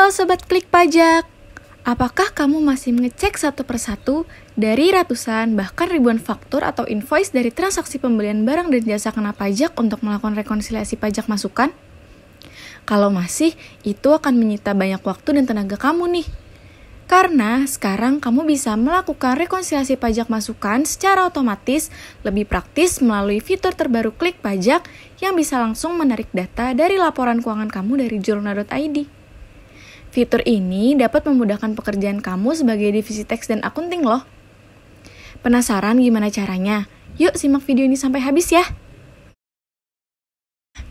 Halo Sobat Klik Pajak, apakah kamu masih mengecek satu persatu dari ratusan bahkan ribuan faktur atau invoice dari transaksi pembelian barang dan jasa kena pajak untuk melakukan rekonsiliasi pajak masukan? Kalau masih, itu akan menyita banyak waktu dan tenaga kamu nih. Karena sekarang kamu bisa melakukan rekonsiliasi pajak masukan secara otomatis, lebih praktis melalui fitur terbaru Klik Pajak yang bisa langsung menarik data dari laporan keuangan kamu dari jurnal.id. Fitur ini dapat memudahkan pekerjaan kamu sebagai divisi tax dan akunting loh. Penasaran gimana caranya? Yuk simak video ini sampai habis ya.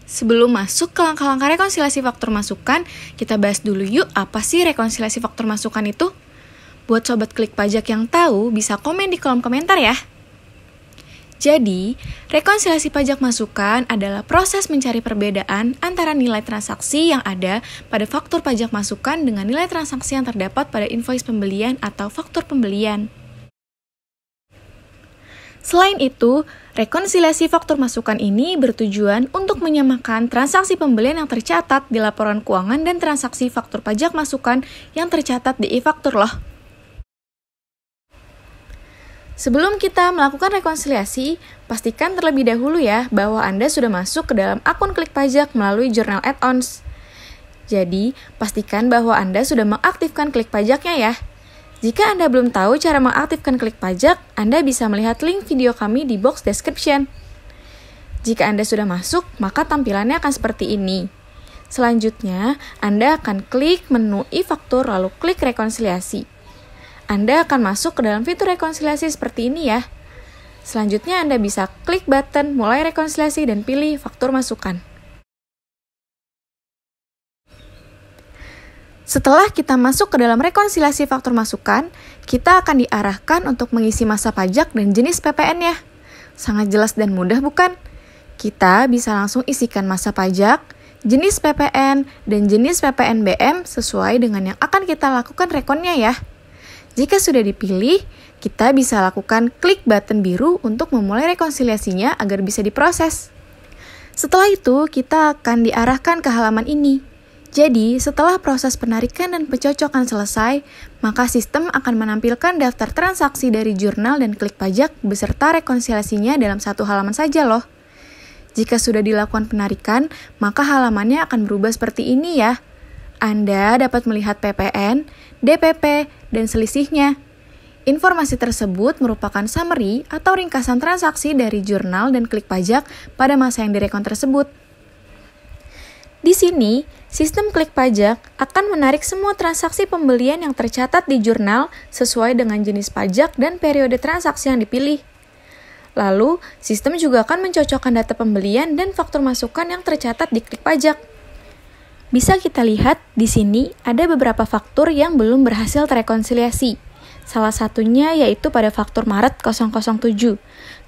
Sebelum masuk ke langkah-langkah rekonsiliasi faktur masukan, kita bahas dulu yuk apa sih rekonsiliasi faktur masukan itu? Buat Sobat Klik Pajak yang tahu, bisa komen di kolom komentar ya. Jadi, rekonsiliasi pajak masukan adalah proses mencari perbedaan antara nilai transaksi yang ada pada faktur pajak masukan dengan nilai transaksi yang terdapat pada invoice pembelian atau faktur pembelian. Selain itu, rekonsiliasi faktur masukan ini bertujuan untuk menyamakan transaksi pembelian yang tercatat di laporan keuangan dan transaksi faktur pajak masukan yang tercatat di e-faktur loh. Sebelum kita melakukan rekonsiliasi, pastikan terlebih dahulu ya bahwa Anda sudah masuk ke dalam akun Klik Pajak melalui Jurnal Add-ons. Jadi, pastikan bahwa Anda sudah mengaktifkan Klik Pajaknya ya. Jika Anda belum tahu cara mengaktifkan Klik Pajak, Anda bisa melihat link video kami di box description. Jika Anda sudah masuk, maka tampilannya akan seperti ini. Selanjutnya, Anda akan klik menu e-faktur lalu klik rekonsiliasi. Anda akan masuk ke dalam fitur rekonsiliasi seperti ini ya. Selanjutnya Anda bisa klik button mulai rekonsiliasi dan pilih faktur masukan. Setelah kita masuk ke dalam rekonsiliasi faktur masukan, kita akan diarahkan untuk mengisi masa pajak dan jenis PPN-nya. Sangat jelas dan mudah bukan? Kita bisa langsung isikan masa pajak, jenis PPN, dan jenis PPNBM sesuai dengan yang akan kita lakukan rekonnya ya. Jika sudah dipilih, kita bisa lakukan klik button biru untuk memulai rekonsiliasinya agar bisa diproses. Setelah itu, kita akan diarahkan ke halaman ini. Jadi, setelah proses penarikan dan pencocokan selesai, maka sistem akan menampilkan daftar transaksi dari jurnal dan Klik Pajak beserta rekonsiliasinya dalam satu halaman saja loh. Jika sudah dilakukan penarikan, maka halamannya akan berubah seperti ini ya. Anda dapat melihat PPN, DPP, dan selisihnya. Informasi tersebut merupakan summary atau ringkasan transaksi dari jurnal dan Klik Pajak pada masa yang direkon tersebut. Di sini, sistem Klik Pajak akan menarik semua transaksi pembelian yang tercatat di jurnal sesuai dengan jenis pajak dan periode transaksi yang dipilih. Lalu, sistem juga akan mencocokkan data pembelian dan faktur masukan yang tercatat di Klik Pajak. Bisa kita lihat di sini ada beberapa faktur yang belum berhasil terrekonsiliasi. Salah satunya yaitu pada faktur Maret 007.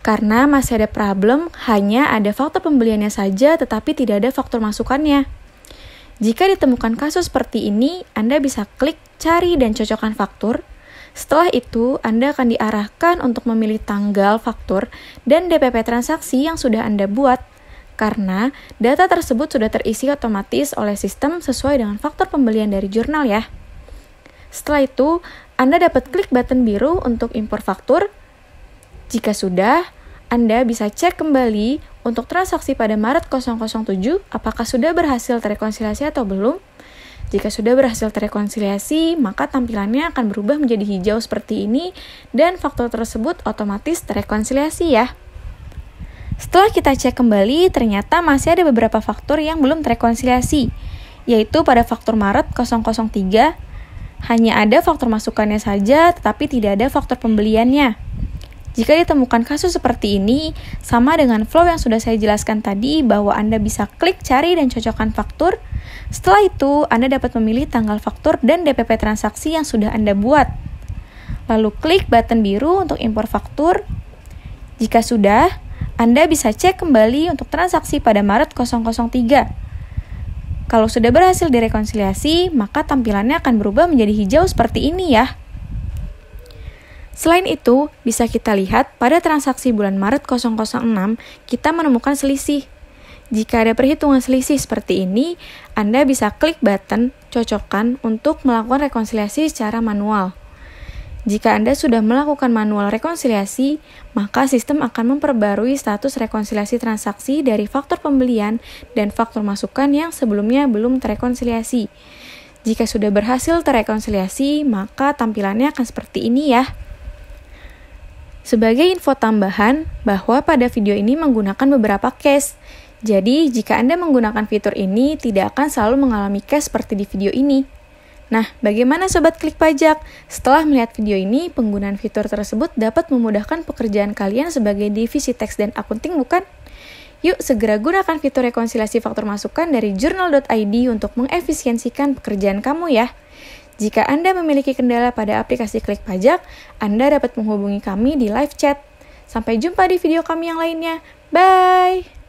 Karena masih ada problem, hanya ada faktur pembeliannya saja tetapi tidak ada faktur masukannya. Jika ditemukan kasus seperti ini, Anda bisa klik cari dan cocokkan faktur. Setelah itu, Anda akan diarahkan untuk memilih tanggal faktur dan DPP transaksi yang sudah Anda buat. Karena data tersebut sudah terisi otomatis oleh sistem sesuai dengan faktur pembelian dari jurnal ya. Setelah itu, Anda dapat klik button biru untuk impor faktur. Jika sudah, Anda bisa cek kembali untuk transaksi pada Maret 007 apakah sudah berhasil terrekonsiliasi atau belum. Jika sudah berhasil terrekonsiliasi, maka tampilannya akan berubah menjadi hijau seperti ini dan faktur tersebut otomatis terrekonsiliasi ya. Setelah kita cek kembali, ternyata masih ada beberapa faktur yang belum terrekonsiliasi, yaitu pada faktur Maret 003, hanya ada faktur masukannya saja, tetapi tidak ada faktur pembeliannya. Jika ditemukan kasus seperti ini, sama dengan flow yang sudah saya jelaskan tadi, bahwa Anda bisa klik cari dan cocokkan faktur. Setelah itu, Anda dapat memilih tanggal faktur dan DPP transaksi yang sudah Anda buat. Lalu klik button biru untuk impor faktur. Jika sudah, Anda bisa cek kembali untuk transaksi pada Maret 003. Kalau sudah berhasil direkonsiliasi, maka tampilannya akan berubah menjadi hijau seperti ini ya. Selain itu, bisa kita lihat pada transaksi bulan Maret 006, kita menemukan selisih. Jika ada perhitungan selisih seperti ini, Anda bisa klik button cocokkan untuk melakukan rekonsiliasi secara manual. Jika Anda sudah melakukan manual rekonsiliasi, maka sistem akan memperbarui status rekonsiliasi transaksi dari faktur pembelian dan faktur masukan yang sebelumnya belum terrekonsiliasi. Jika sudah berhasil terrekonsiliasi, maka tampilannya akan seperti ini ya. Sebagai info tambahan, bahwa pada video ini menggunakan beberapa case. Jadi, jika Anda menggunakan fitur ini, tidak akan selalu mengalami case seperti di video ini. Nah, bagaimana Sobat Klik Pajak? Setelah melihat video ini, penggunaan fitur tersebut dapat memudahkan pekerjaan kalian sebagai divisi teks dan akunting, bukan? Yuk, segera gunakan fitur rekonsiliasi faktur masukan dari journal.id untuk mengefisiensikan pekerjaan kamu ya. Jika Anda memiliki kendala pada aplikasi Klik Pajak, Anda dapat menghubungi kami di live chat. Sampai jumpa di video kami yang lainnya. Bye!